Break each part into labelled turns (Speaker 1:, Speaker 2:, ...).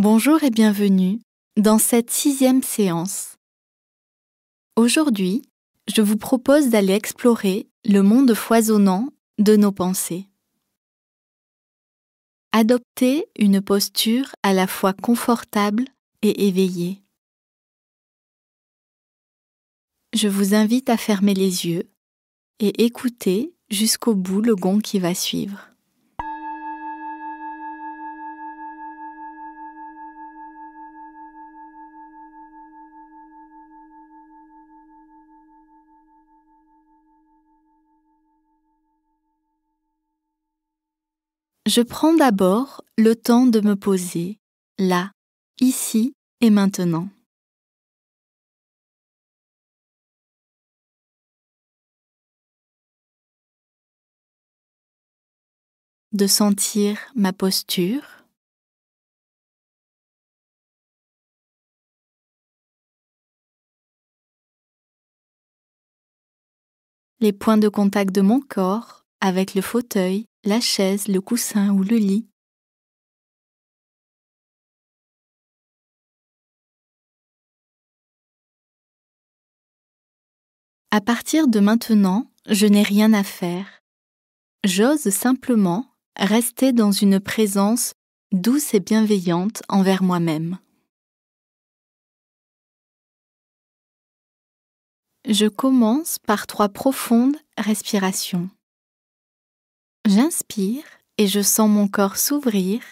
Speaker 1: Bonjour et bienvenue dans cette 6e séance. Aujourd'hui, je vous propose d'aller explorer le monde foisonnant de nos pensées. Adoptez une posture à la fois confortable et éveillée. Je vous invite à fermer les yeux et écouter jusqu'au bout le gong qui va suivre. Je prends d'abord le temps de me poser, là, ici et maintenant. De sentir ma posture, les points de contact de mon corps avec le fauteuil, la chaise, le coussin ou le lit. À partir de maintenant, je n'ai rien à faire. J'ose simplement rester dans une présence douce et bienveillante envers moi-même. Je commence par 3 profondes respirations. J'inspire et je sens mon corps s'ouvrir.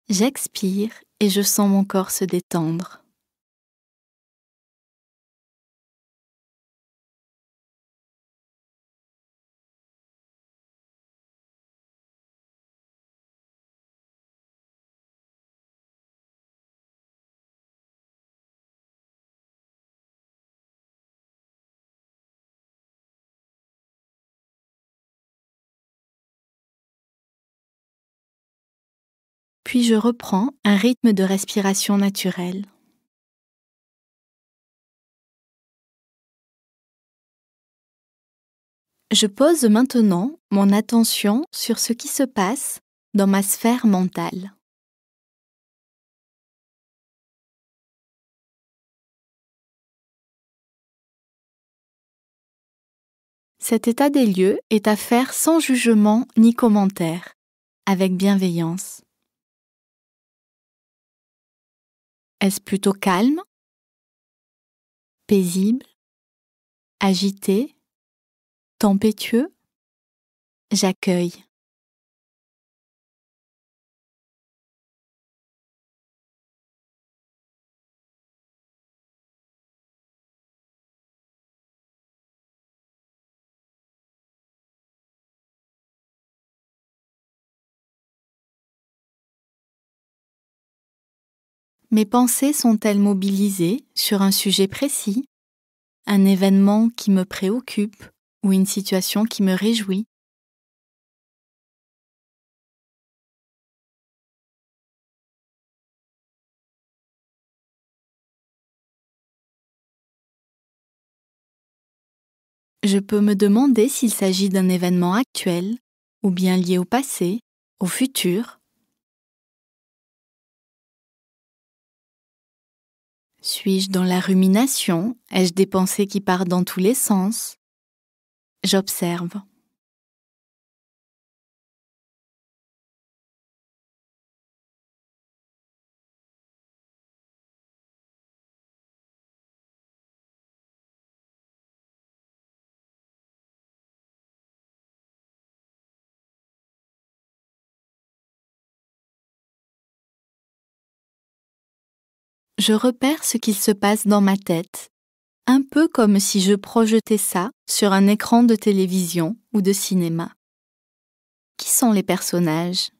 Speaker 1: J'expire et je sens mon corps se détendre. Puis je reprends un rythme de respiration naturel. Je pose maintenant mon attention sur ce qui se passe dans ma sphère mentale. Cet état des lieux est à faire sans jugement ni commentaire, avec bienveillance. Est-ce plutôt calme, paisible, agité, tempétueux? J'accueille. Mes pensées sont-elles mobilisées sur un sujet précis, un événement qui me préoccupe ou une situation qui me réjouit? Je peux me demander s'il s'agit d'un événement actuel ou bien lié au passé, au futur. Suis-je dans la rumination? Ai-je des pensées qui partent dans tous les sens? J'observe. Je repère ce qu'il se passe dans ma tête, un peu comme si je projetais ça sur un écran de télévision ou de cinéma. Qui sont les personnages?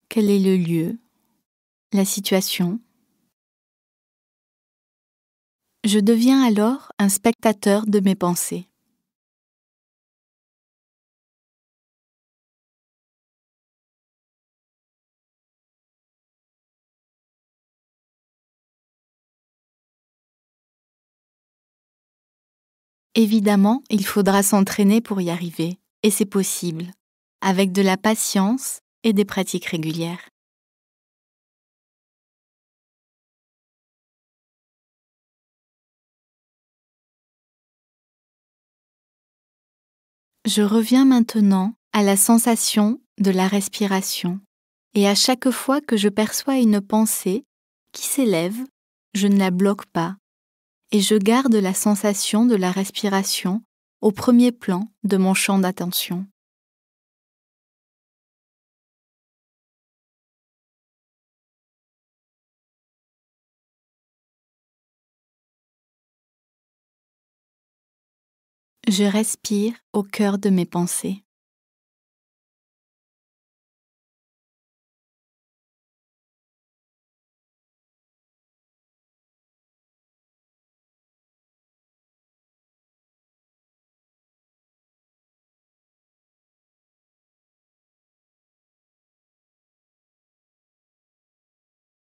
Speaker 1: Quel est le lieu? La situation? Je deviens alors un spectateur de mes pensées. Évidemment, il faudra s'entraîner pour y arriver, et c'est possible, avec de la patience et des pratiques régulières. Je reviens maintenant à la sensation de la respiration et à chaque fois que je perçois une pensée qui s'élève, je ne la bloque pas et je garde la sensation de la respiration au premier plan de mon champ d'attention. Je respire au cœur de mes pensées.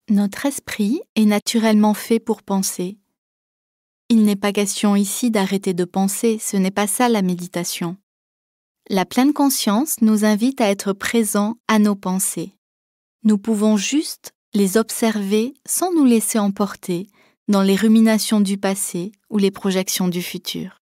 Speaker 1: Notre esprit est naturellement fait pour penser. Il n'est pas question ici d'arrêter de penser, ce n'est pas ça la méditation. La pleine conscience nous invite à être présents à nos pensées. Nous pouvons juste les observer sans nous laisser emporter dans les ruminations du passé ou les projections du futur.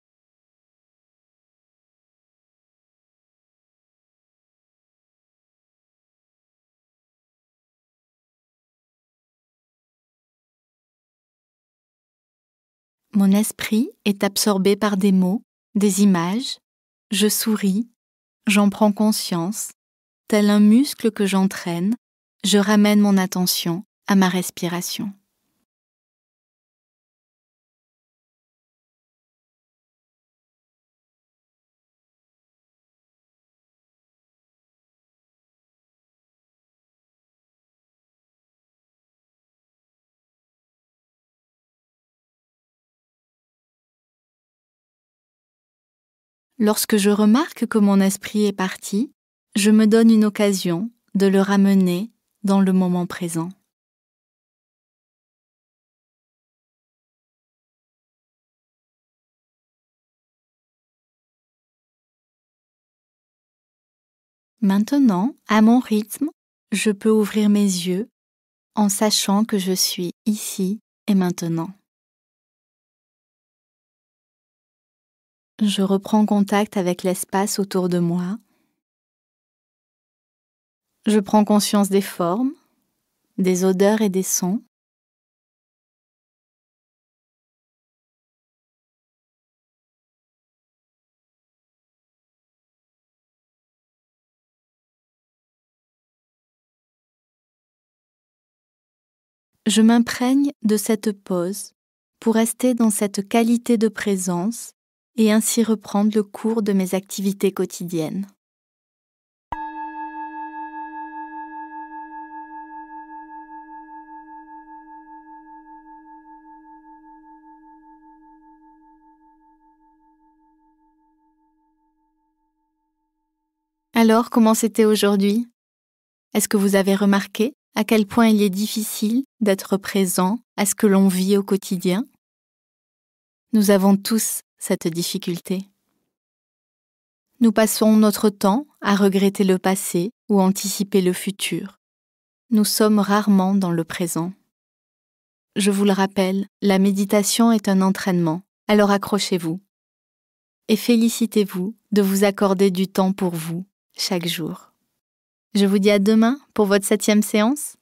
Speaker 1: Mon esprit est absorbé par des mots, des images. Je souris, j'en prends conscience. Tel un muscle que j'entraîne, je ramène mon attention à ma respiration. Lorsque je remarque que mon esprit est parti, je me donne une occasion de le ramener dans le moment présent. Maintenant, à mon rythme, je peux ouvrir mes yeux en sachant que je suis ici et maintenant. Je reprends contact avec l'espace autour de moi. Je prends conscience des formes, des odeurs et des sons. Je m'imprègne de cette pause pour rester dans cette qualité de présence et ainsi reprendre le cours de mes activités quotidiennes. Alors, comment c'était aujourd'hui? Est-ce que vous avez remarqué à quel point il est difficile d'être présent à ce que l'on vit au quotidien? Nous avons tous cette difficulté. Nous passons notre temps à regretter le passé ou anticiper le futur. Nous sommes rarement dans le présent. Je vous le rappelle, la méditation est un entraînement, alors accrochez-vous. Et félicitez-vous de vous accorder du temps pour vous, chaque jour. Je vous dis à demain pour votre 7e séance.